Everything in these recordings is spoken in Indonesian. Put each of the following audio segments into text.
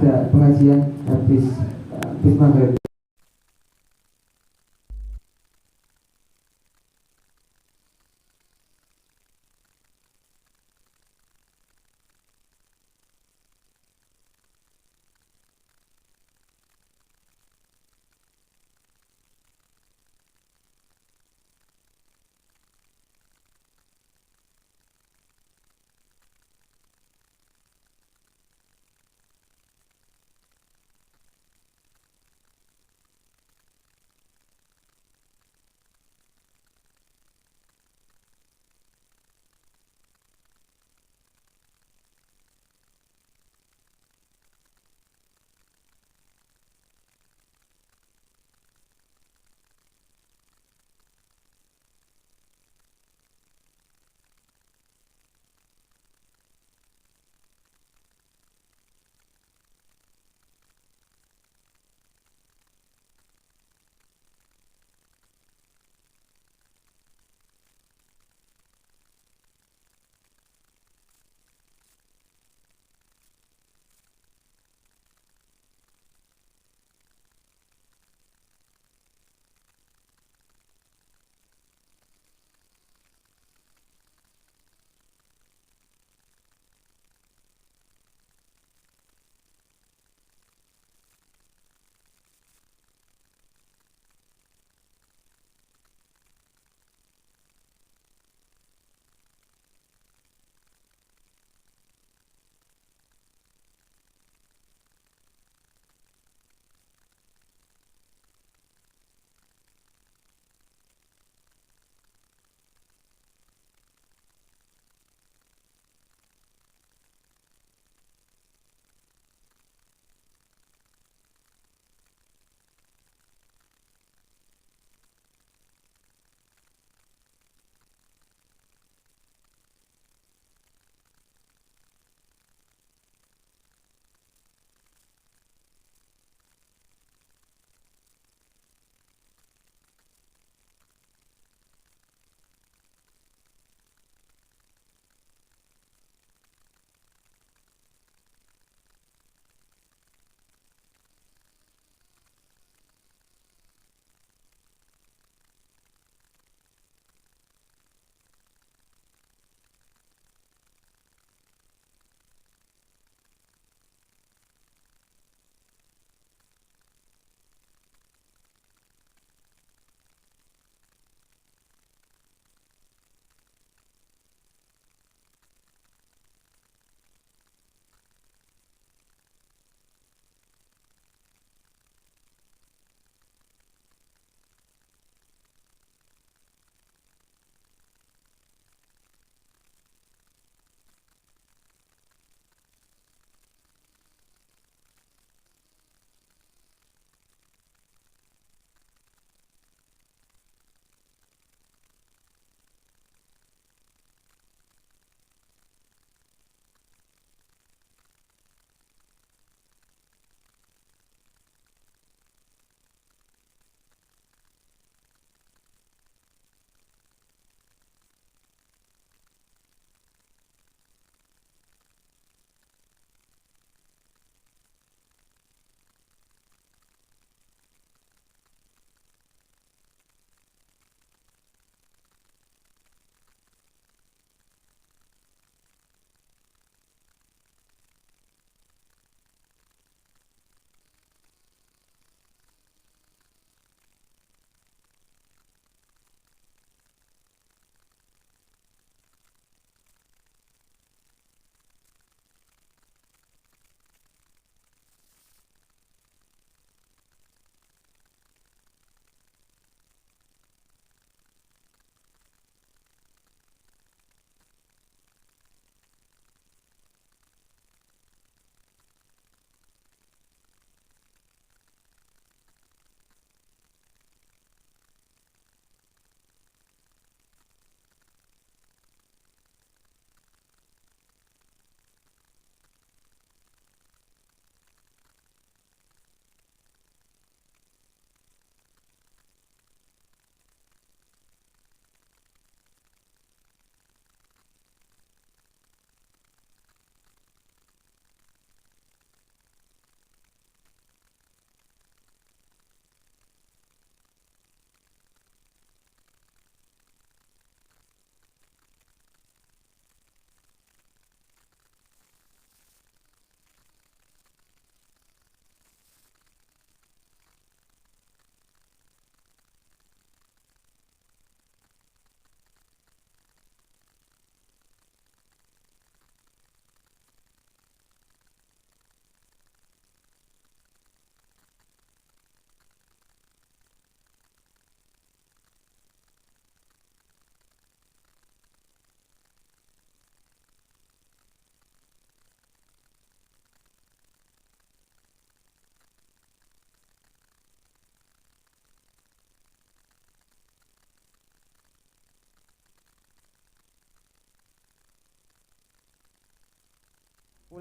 ada pengajian habis maghrib.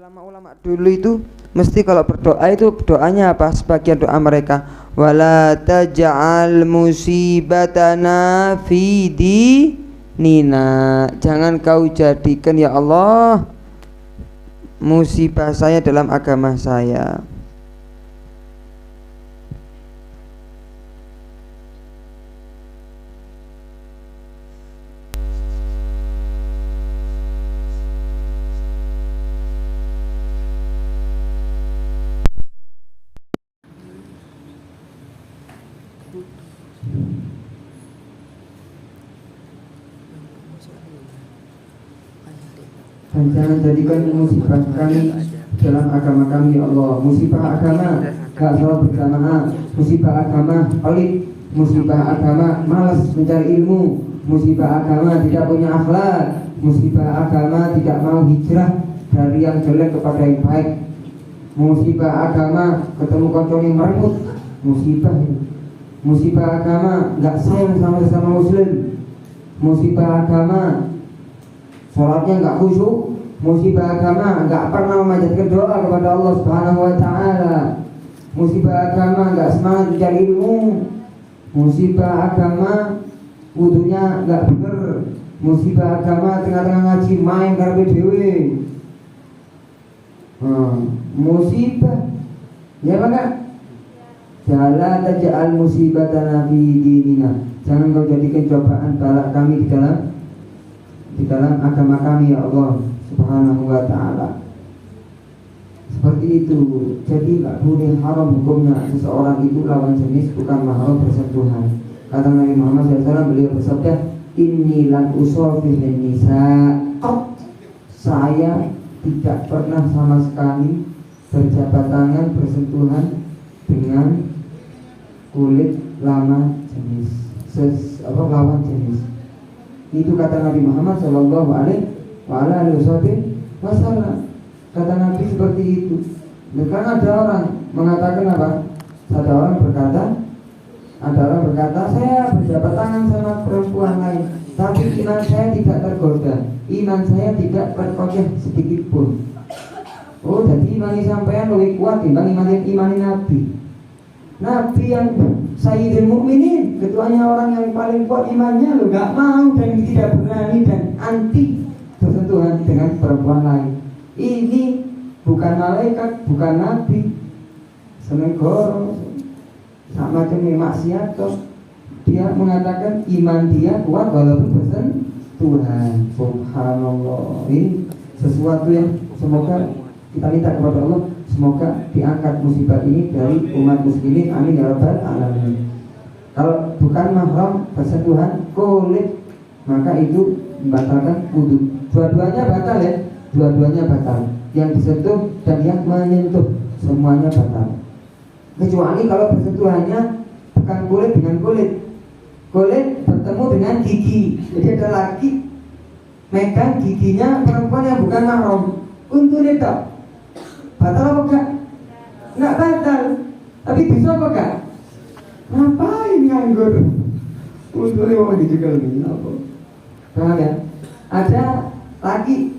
ulama-ulama dulu itu mesti kalau berdoa itu doanya apa? Sebagian doa mereka, wala taj'al musibatana fi dinina, jangan kau jadikan ya Allah musibah saya dalam agama saya. Dan jangan jadikan musibah kami dalam agama kami ya Allah. Musibah agama gak selalu berjamaah, musibah agama pelit, musibah agama malas mencari ilmu, musibah agama tidak punya akhlak, musibah agama tidak mau hijrah dari yang jelek kepada yang baik, musibah agama ketemu koncong yang meremut, musibah ini. Musibah agama gak sayang sama sesama muslim, musibah agama sholatnya nggak khusyuk, musibah agama nggak pernah memanjatkan doa kepada Allah Subhanahu Wa Taala, musibah agama nggak semangat mencari ilmu, musibah agama wudunya nggak bener, musibah agama tengah-tengah ngaji main karpe dewe, musibah, ya apa enggak? Jala taj'al musibatana fi dinina, jangan kau jadikan cobaan balak kami di dalam agama kami ya Allah Subhanahu Wa Ta'ala. Seperti itu. Jadi gak boleh haram hukumnya seseorang itu lawan jenis bukan mahram bersentuhan. Kata Nabi Muhammad SAW, beliau bersabda, inni lan usafihin nisa, saya tidak pernah sama sekali berjabat tangan bersentuhan dengan kulit lama jenis lawan jenis. Itu kata Nabi Muhammad Sallallahu Alaihi Wasallam. Kata Nabi seperti itu. Dan karena ada orang mengatakan apa? Ada orang berkata, saya berjabat tangan sama perempuan lain, tapi iman saya tidak tergoda, iman saya tidak terkoyak sedikit pun. Oh, jadi iman sampean lebih kuat dibanding iman Nabi. Nabi yang Sayyidul Mukminin, ketuanya orang yang paling kuat imannya, lo gak mau dan tidak berani dan anti bersentuhan dengan perempuan lain. Ini bukan malaikat, bukan nabi, senegoro, sama jenis maksiat toh. Dia mengatakan iman dia kuat walaupun bersentuhan. Subhanallah. Ini sesuatu yang semoga kita minta kepada Allah, semoga diangkat musibah ini dari umat muslimin, amin ya rabbal alamin. Kalau bukan mahram bersentuhan kulit, maka itu membatalkan wudu. Dua-duanya batal ya, dua-duanya batal. Yang disentuh dan yang menyentuh semuanya batal. Kecuali kalau bersentuhannya bukan kulit dengan kulit, kulit bertemu dengan gigi. Jadi ada laki megang giginya perempuan yang bukan mahram, untuk itu batal apa enggak? Enggak batal. Tapi bisa apa enggak? Ngapain nganggur? Untungnya mau dijual ini apa? Paham ya? Ada laki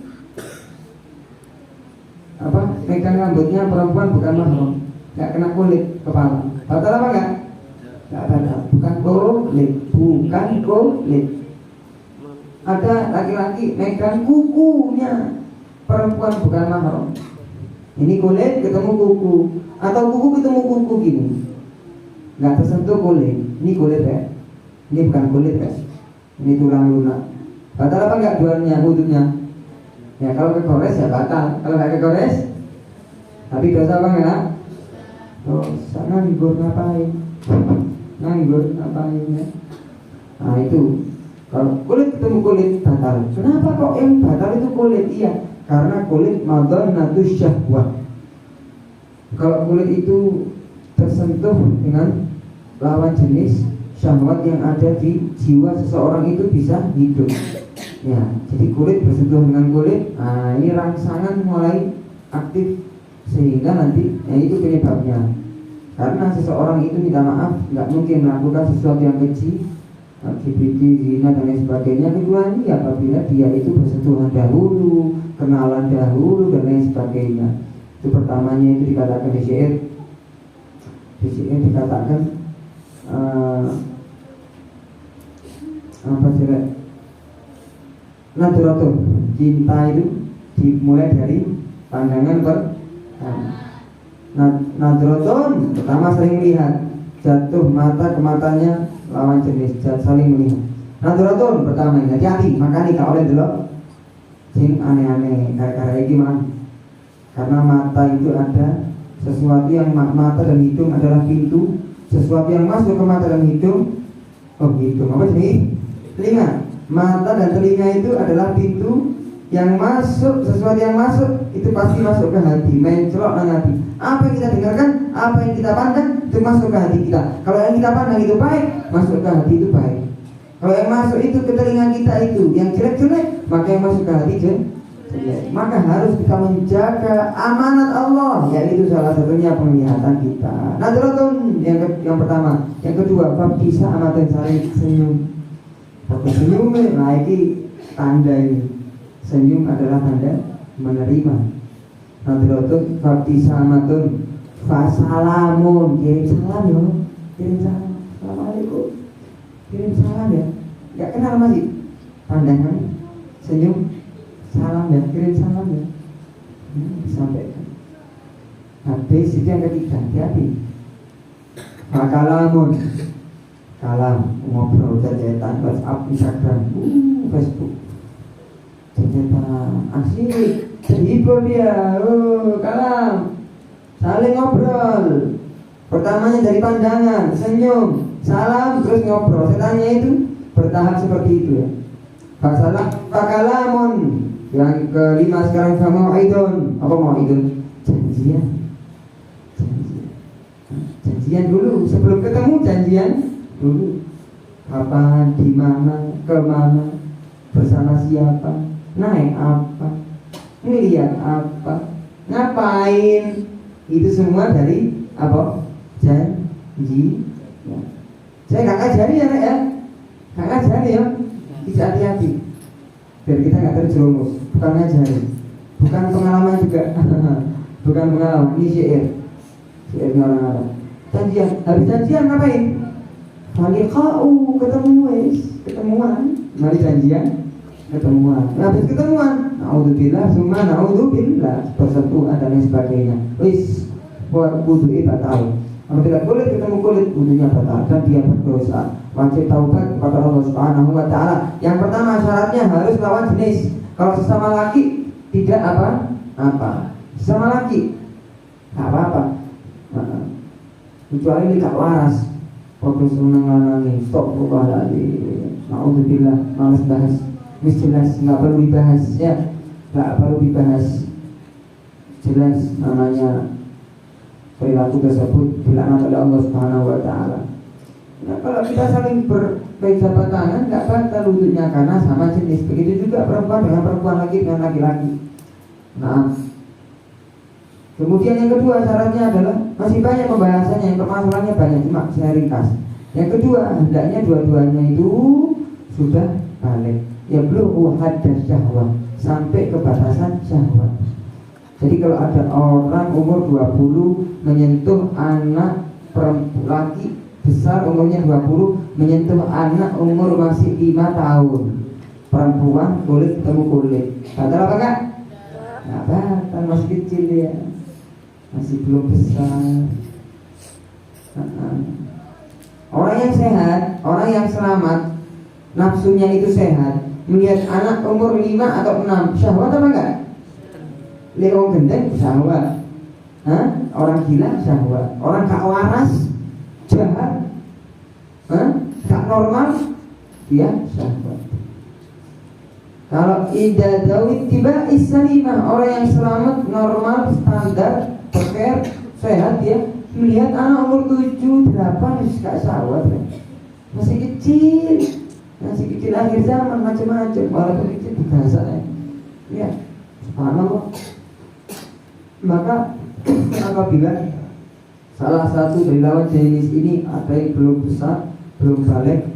megang rambutnya perempuan bukan mahram, enggak kena kulit kepala. Batal apa enggak? Enggak batal. Bukan kulit. Ada laki-laki megang kukunya perempuan bukan mahram. Ini kulit ketemu kuku, atau kuku ketemu kuku gini, nggak tersentuh kulit. Ini kulit ya, ini bukan kulit ya, ini tulang lunak. Batal apa nggak duanya wudunya? Ya kalau kegores ya batal, kalau nggak kegores, tapi dosa apa nggak? Dosa. Nganggur ngapain ya? Nah itu kalau kulit ketemu kulit batal. Kenapa kok yang batal itu kulit? Iya, karena kulit madhannatus syahwat. Kalau kulit itu tersentuh dengan lawan jenis, syahwat yang ada di jiwa seseorang itu bisa hidup. Ya, jadi kulit bersentuh dengan kulit, nah ini rangsangan mulai aktif sehingga nanti itu penyebabnya. Karena seseorang itu minta maaf nggak mungkin melakukan sesuatu yang keji, LGBT, zina dan lain sebagainya, kecuali apabila dia itu bersentuhan dahulu kenalan dahulu dan lain sebagainya. Itu pertamanya itu dikatakan di syair dikatakan apa sih? Nadratun, cinta itu dimulai dari pandangan nadratun, pertama saling melihat, jatuh mata ke matanya lawan jenis, saling melihat. Nadratun pertama, hati-hati, makanya gak oleh delok sing aneh-aneh karena gimana? Karena mata itu ada sesuatu yang mata dan hidung adalah pintu, sesuatu yang masuk ke mata dan hidung. Oh hidung apa sih? Telinga. Mata dan telinga itu adalah pintu yang masuk, sesuatu yang masuk itu pasti masuk ke hati, mencelok nang hati. Apa yang kita dengarkan, apa yang kita pandang itu masuk ke hati kita. Kalau yang kita pandang itu baik, masuk ke hati itu baik. Kalau yang masuk itu ke telinga kita itu yang jelek-jelek, maka yang masuk ke hati jelek. Maka harus kita menjaga amanat Allah, yaitu salah satunya penglihatan kita. Nadratun yang pertama, yang kedua bab bisa amatan saling senyum. Tapi senyum, nah ini tanda ini. Senyum adalah tanda menerima. Nadratun fabtisamatun fasalamun, kirim salam yo, kirim salam, assalamualaikum, kirim salam ya, gak kenal masih pandangan senyum, salam ya, kirim salam ya, disampaikan. Habis itu yang ketiga, hati-hati. Fakalamun, kalam, ngobrol, cecetan, WhatsApp, Instagram, Facebook, cecetan, asik, terhibur dia, kalam, saling ngobrol. Pertamanya dari pandangan, senyum, salam, terus ngobrol. Setannya itu bertahap seperti itu ya. Fakalamun, yang kelima sekarang famau'idun. Apa mau'idun? Janjian dulu, sebelum ketemu janjian dulu. Kapan, di mana, kemana, bersama siapa, naik apa, ngeliat apa, ngapain. Itu semua dari apa? Janji ya. Saya gak ngajari ya, ya. Gak ngajari ya. Tidak hati-hati biar kita gak terjerumus. Bukan ngajari, bukan pengalaman juga. Bukan pengalaman, ini syairnya orang Arab. Janjian, habis janjian ngapain? Faliqa'u, ketemuan. Mari janjian, ketemuan. Habis ketemuan, naudzubillah, summa naudzubillah, persatuan dan lain sebagainya. Wis, wudu'i batal. Apabila kulit ketemu kulit, wudunya batal dan dia berdosa. Wajib taubat kepada Allah Subhanahu wa taala. Yang pertama syaratnya harus lawan jenis. Kalau sesama laki tidak apa-apa. Sesama laki enggak apa-apa. Kecuali ini gak waras. Foto seneng lanang, stop lagi. Naudzubillah, malas bahas. Wis jelas enggak perlu dibahas ya. Enggak perlu dibahas. Jelas namanya perilaku tersebut dilaknat oleh Allah Subhanahu wa taala. Nah, kalau kita saling berjabat tangan enggak batal wudhunya karena sama jenis. Begitu juga perempuan dengan perempuan, laki dengan laki-laki. Nah, kemudian yang kedua syaratnya adalah masih banyak pembahasannya, yang permasalahannya banyak, cuma saya ringkas. Yang kedua, hendaknya dua-duanya itu sudah balik. Ya belum hadas syahwat, sampai ke batasan syahwat. Jadi kalau ada orang umur 20 menyentuh anak perempuan laki besar umurnya 20 menyentuh anak umur masih 5 tahun, perempuan kulit ketemu kulit, batal apa enggak? Enggak batal, masih kecil ya, masih belum besar. Orang yang sehat, orang yang selamat, nafsunya itu sehat, melihat anak umur 5 atau 6 syahwat apa enggak? Lihat orang gendeng syahwat, orang gila syahwat, orang gak waras, jahat, gak normal, dia syahwat. Kalau ida dawid tiba isalimah, orang yang selamat, normal, standar, peker, sehat, dia melihat anak umur 7, 8 gak syahwat, masih kecil akhir zaman macam-macam, walaupun kecil dibahasa ya, subhanallah. Maka apabila salah satu dari lawan jenis ini ada yang belum besar, belum balik,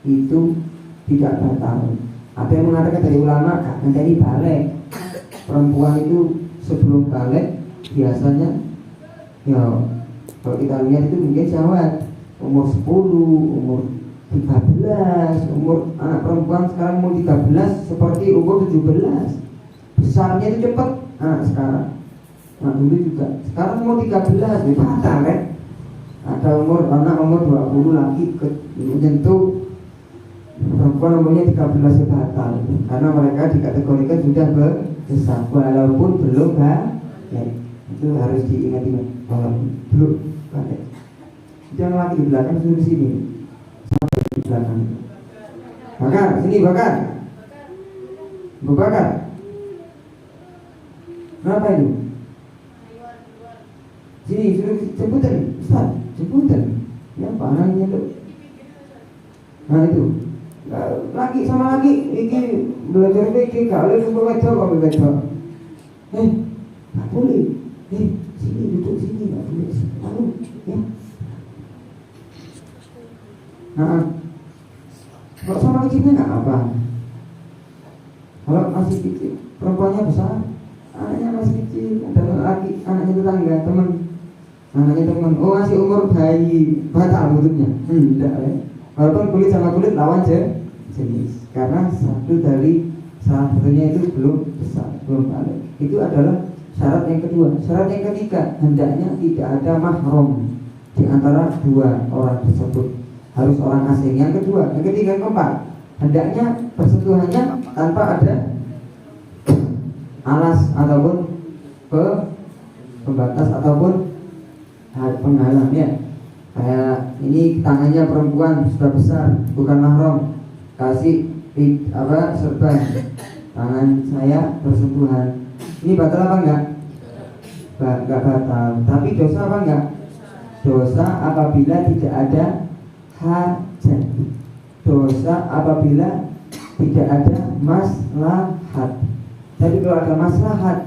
itu tidak batal. Apa yang mengatakan dari ulama kan menjadi balik. perempuan itu sebelum balik biasanya ya kalau kita lihat itu mungkin syahwat umur 10, umur 13, umur anak perempuan sekarang umur 13 seperti umur 17. Besarnya itu cepat. Sekarang dulu juga. Sekarang umur 13 itu fatal kan. Ada anak umur 20 lagi menyentuh perempuan umurnya 13 itu fatal. Karena mereka dikategorikan sudah besar walaupun belum ya, itu harus diingat-ingat walaupun belum balik. Jangan lagi di belakang suruh sini. Sampai di belakang. Bakar, sini bakar. Bakar. Kenapa itu? Sini suruh jemputan, Ustaz, jemputan. Ya apa anaknya tuh? Nah itu. Lagi sama lagi iki belajar iki gak boleh kumpul wedok kok wedok. Gak boleh. Sini duduk sini gak boleh. Lalu ya. Kalau sama kecilnya nggak apa. Kalau masih kecil, perempuannya besar, anaknya masih kecil, ada laki, anaknya tetangga, anaknya teman. Oh masih umur bayi, batal bentuknya. Tidak ya. Walaupun kulit sama kulit lawan jenis, karena salah satunya itu belum besar, belum balik. Itu adalah syarat yang kedua. Syarat yang ketiga, hendaknya tidak ada mahram di antara dua orang tersebut. Harus orang asing. Yang kedua, yang ketiga, yang keempat, hendaknya persentuhannya tanpa ada alas ataupun pembatas ataupun penghalang ya. Kayak ini tangannya perempuan sudah besar, bukan mahram, kasih serban tangan saya bersentuhan. Ini batal apa enggak? Enggak batal. Tapi dosa apa enggak? Dosa apabila tidak ada hajat. Dosa apabila tidak ada maslahat. Jadi kalau ada maslahat,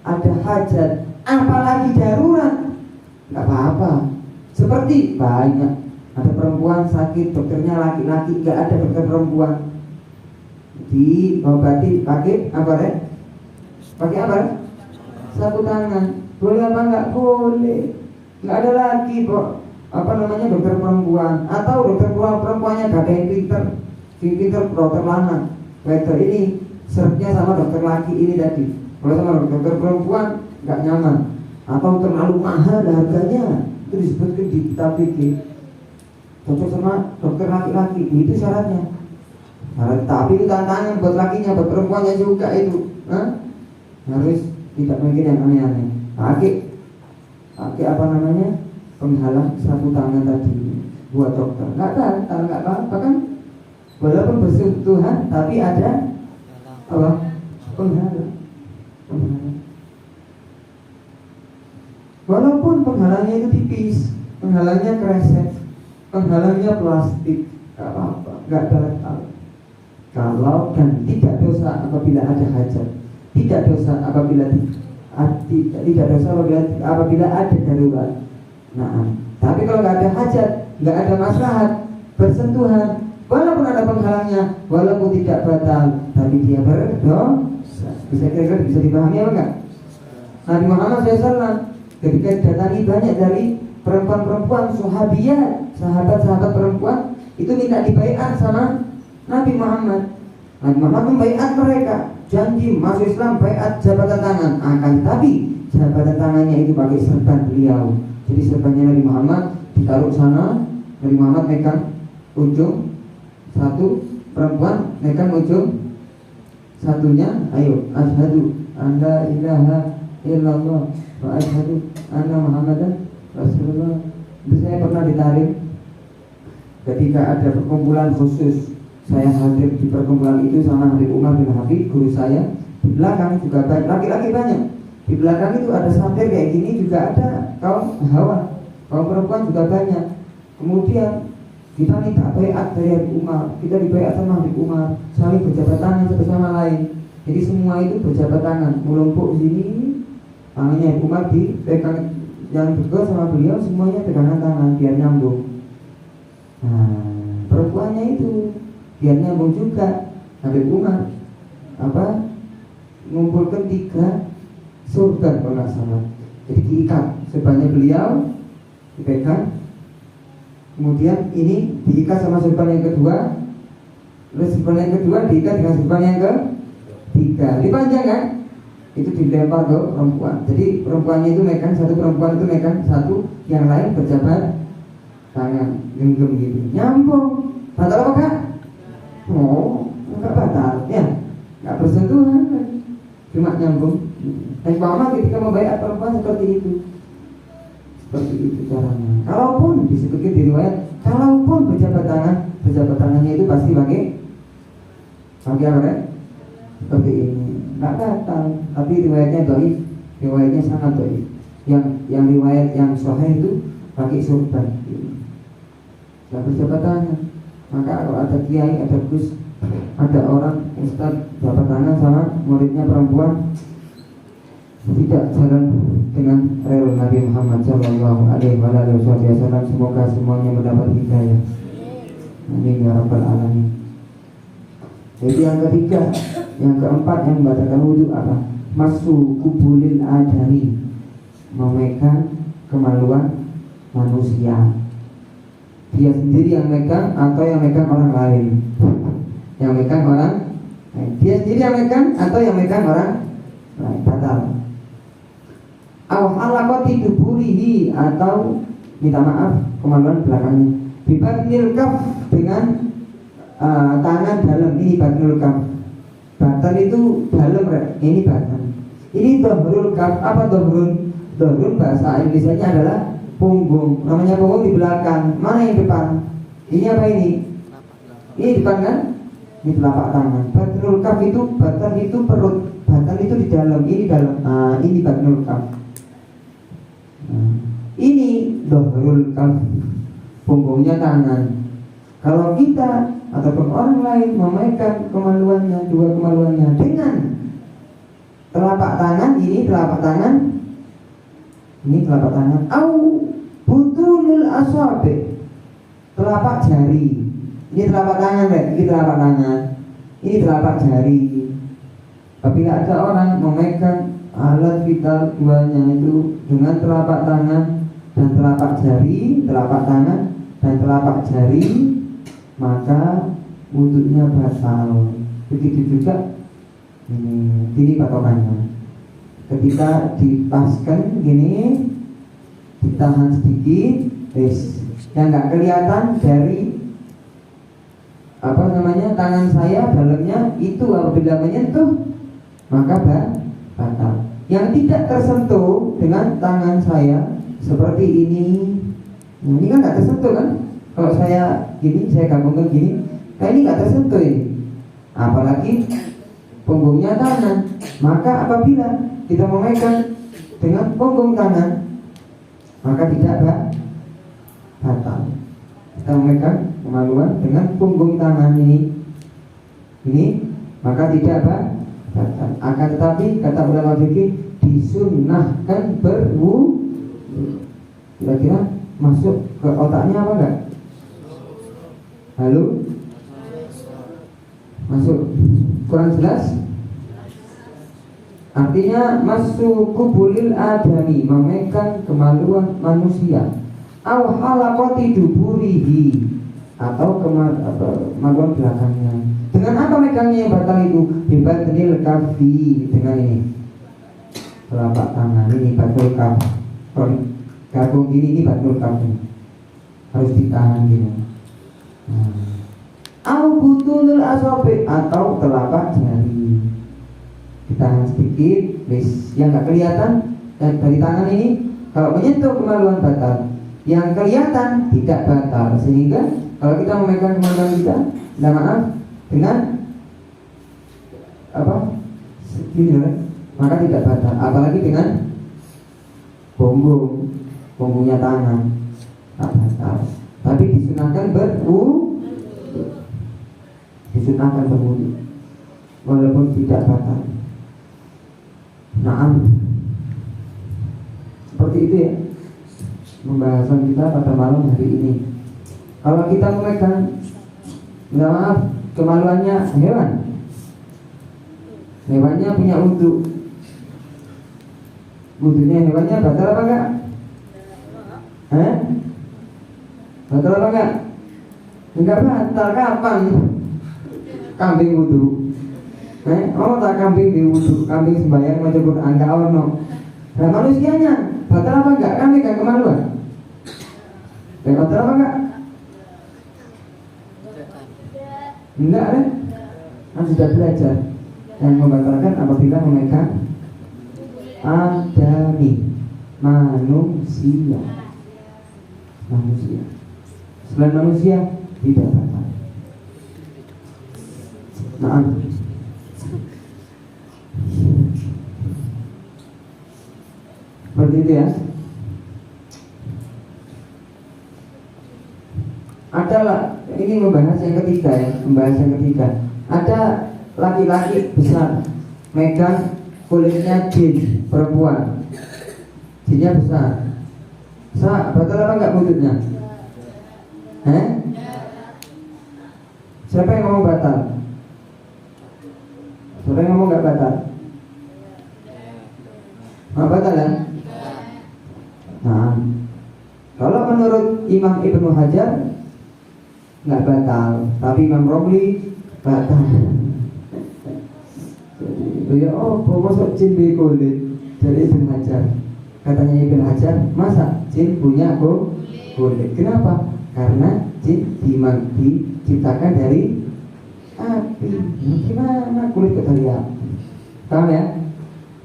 ada hajat, apalagi darurat, nggak apa-apa. Seperti banyak ada perempuan sakit, dokternya laki-laki, nggak ada dokter perempuan, diobati pakai apa ya? Pakai apa? Sapu tangan. Boleh apa nggak? Boleh. Nggak ada lagi kok dokter perempuan atau dokter perempuannya gak ada yang pinter dokter lanang. Dokter ini serapnya sama dokter laki ini tadi. Kalau sama dokter perempuan nggak nyaman atau terlalu mahal harganya, itu disebutkan di kitab fikih. Cocok sama dokter laki-laki, itu syaratnya. Tapi itu tantangan buat lakinya, buat perempuannya juga itu. Harus tidak mungkin yang aneh-aneh. Pakai penghalang sapu tangan tadi buat dokter. Nggak apa-apa kan? Walaupun bersentuhan, tapi ada penghalang. Walaupun penghalangnya itu tipis, penghalangnya kresek, penghalangnya plastik, nggak apa-apa, nggak batal. Kalau dan tidak dosa apabila ada hajat, tidak dosa apabila tidak dosa apabila ada darurat. Tapi kalau nggak ada hajat, nggak ada maslahat, bersentuhan, walaupun ada penghalangnya, walaupun tidak batal, tapi dia berdosa. Bisa dipahami apa enggak? Nabi Muhammad SAW ketika didatangi banyak dari perempuan-perempuan sahabiyat, sahabat-sahabat perempuan itu minta dibaiat sama Nabi Muhammad. Nabi Muhammad membaiat mereka, janji masuk Islam, baiat jabatan tangan. Akan tapi jabatan tangannya itu pakai serban beliau. Jadi serbannya Nabi Muhammad ditaruh sana, Nabi Muhammad megang ujung satu, perempuan megang ujung satunya. Ayo, asyhadu an la ilaha illallah wa asyhadu anna Muhammadan Rasulullah. Itu saya pernah ditarik ketika ada perkumpulan khusus. Saya hadir di perkumpulan itu sama Habib Umar bin Habib, guru saya. Di belakang juga banyak laki-laki banyak. Di belakang itu ada sampir kayak gini, juga ada kaum hawa, kaum perempuan juga banyak. Kemudian kita minta baiat dari Habib Umar, kita dibaiat sama Habib Umar, saling berjabat tangan satu sama lain. Jadi semua itu berjabat tangan, melumpuk sini, tangannya Habib Umar dipegang, yang berdua sama beliau semuanya pegangan tangan biar nyambung. Perempuannya itu biar nyambung juga. Habib Umar ngumpulkan 3 surga kalau nggak salah. Jadi diikat surbannya beliau, dipegang, kemudian ini diikat sama surban yang kedua, terus surban yang kedua diikat dengan surban yang ketiga, dipanjang kan? Itu dilempar ke perempuan. Jadi perempuannya itu megang satu, perempuan itu megang satu, yang lain berjabat tangan, genggam gitu, nyambung. Batal apa kak? Oh, enggak batal, ya, enggak bersentuhan, cuma nyambung. Dan Muhammad ketika membayar perempuan seperti itu caranya. Kalaupun disebutkan di riwayat, kalaupun berjabat tangannya itu pasti pakai apa kan? Seperti ini, nggak batal. Tapi riwayatnya dhaif, riwayatnya sangat dhaif. Yang riwayat yang sahih itu pakai surban, nggak berjabat tangan. Maka kalau ada kiai, ada gus, ada orang ustadz jabat tangan sama muridnya perempuan, tidak jalan dengan rel Nabi Muhammad Shallallahu Alaihi Wasallam. Semoga semuanya mendapat hidayah. Amin ya rabbal alamin. Jadi yang ketiga, yang keempat yang membatalkan wudhu apa? Masu kubulil adami, memegang kemaluan manusia. Dia sendiri yang megang atau yang megang orang lain? Yang megang orang lain. Dia sendiri yang megang atau yang megang orang lain? Batal. Awhalakoti duburihi, atau minta maaf kemaluan belakangnya. Bibatnil kaf, dengan tangan dalam. Ini batnul kaf. Batan itu dalam, ini batan. Ini dohrul kaf. Apa dohrun? Dohrun bahasa Indonesianya adalah punggung. Namanya punggung di belakang. Mana yang depan? Ini apa ini? Ini depan kan? Ini telapak tangan. Batnul kaf itu, batan itu perut. Batan itu di dalam. Ini dalam. Nah, ini batnul kaf. Ini dohrul kaf, punggungnya tangan. Kalau kita ataupun orang lain memegang kemaluannya, dua kemaluannya dengan telapak tangan, ini telapak tangan, ini telapak tangan, au butunul asabi, telapak jari. Ini telapak tangan, ini telapak tangan, ini telapak jari. Apabila ada orang memegang alat vital duanya itu dengan telapak tangan dan telapak jari, telapak tangan dan telapak jari, maka wudhunya batal. Begitu juga ini patokannya. Ketika dipaskan gini, ditahan sedikit, yang nggak kelihatan dari apa namanya tangan saya dalamnya itu apabila menyentuh maka batal. Yang tidak tersentuh dengan tangan saya seperti ini kan nggak tersentuh kan? Kalau saya gini, saya gabungkan gini, nah ini nggak tersentuh ini. Apalagi punggungnya tangan. Maka apabila kita memegang dengan punggung tangan, maka tidak batal. Kita memegang kemaluan dengan punggung tangan ini, maka tidak batal. Akan tetapi kata ulama fikih disunnahkan berwudu. Kira-kira masuk ke otaknya apa enggak? Halo? Masuk? Kurang jelas? Artinya masuk kubulil adami, memegang kemaluan manusia. Aw halaqati duburihi, atau kemaluan belakangnya. Dengan apa megangnya yang batal itu? Bibatnil kafi, dengan ini telapak tangan, ini batul kaf. Gabung gini, ini batul kaf, harus ditahan gini. Au butunul asabi, atau telapak jari, ditahan sedikit, yang nggak kelihatan dan dari tangan ini kalau menyentuh kemaluan batal, yang kelihatan tidak batal. Sehingga kalau kita memegang kemaluan kita, minta maaf dengan apa? Segini, maka tidak batal. Apalagi dengan punggungnya tangan, tak batal. Tapi disunahkan berwudu, walaupun tidak batal. Naam, seperti itu ya pembahasan kita pada malam hari ini. Kalau kita memegang, minta maaf, kemaluannya hewannya punya wudu, Wudunya hewannya batal apa enggak? Batal apa enggak? Enggak batal. Kapan kambing wudu? Oh tak kambing di wudu, kambing sembahyang maca Quran enggak ono. Nah manusianya batal apa enggak? Kambing kan kemaluan. Batal apa enggak? Enggak kan? Kan sudah belajar. Yang membatalkan apabila memegang adami, manusia. Selain manusia tidak batal. Nah, seperti itu ya. Adalah ini membahas yang ketiga ya, Ada laki-laki besar megang kulitnya jin perempuan, jinnya besar. Batal apa enggak wudhunya? Siapa yang ngomong batal? Siapa yang ngomong enggak batal? Batal ya? Nah, kalau menurut Imam Ibnu Hajar nggak batal, tapi Imam Romli batal. Jadi, ya masuk jin di kulit dari Ibnu Hajar. Katanya Ibnu Hajar, masa jin punya kulit? Kenapa? Karena jin diciptakan dari api. Gimana kulit dari api? Paham ya?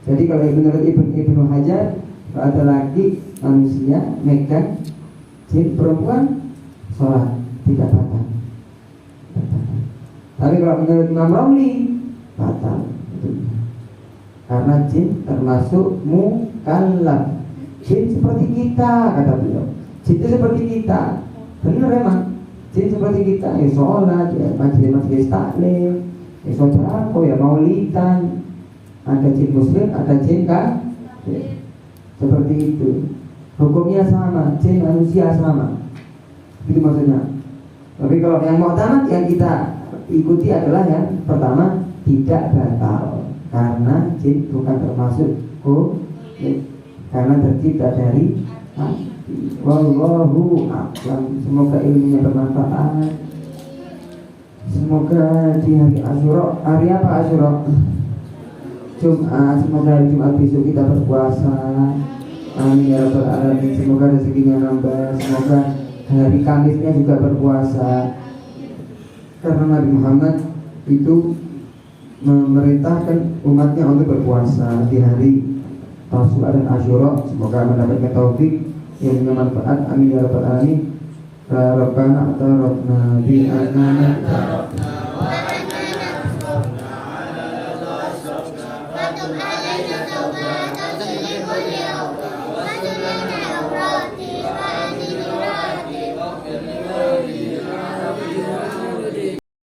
Jadi kalau menurut Ibnu Hajar, ada lagi manusia megang jin perempuan sholat tidak batal. Tapi kalau menurut Imam Romli batal, karena jin termasuk mukallaf. Jin seperti kita, kata beliau. Jin itu seperti kita, benar emang. Jin seperti kita, ya sholat, ya majelis taklim, ya sodako, ya maulidan. Ada jin muslim, ada jin kafir. Seperti itu. Hukumnya sama, jin manusia sama. Itu maksudnya. Tapi kalau yang mu'tamad yang kita ikuti adalah yang pertama, tidak batal karena jin bukan termasuk karena tercipta dari api. Wallahu a'lam. Semoga ilmunya bermanfaat. Semoga di hari Asyura, hari apa Asyura? Jumat. Semoga hari Jumat besok kita berpuasa. Amin ya rabbal alamin. Semoga rezekinya nambah. Semoga hari Kamisnya juga berpuasa. Karena Nabi Muhammad itu memerintahkan umatnya untuk berpuasa di hari Tasu'a dan Asyura. Semoga mendapatkan taufik yang bermanfaat. Amin ya rabbal alamin. Rabbana atarafna bi annana علينا توبة تسلم اليوم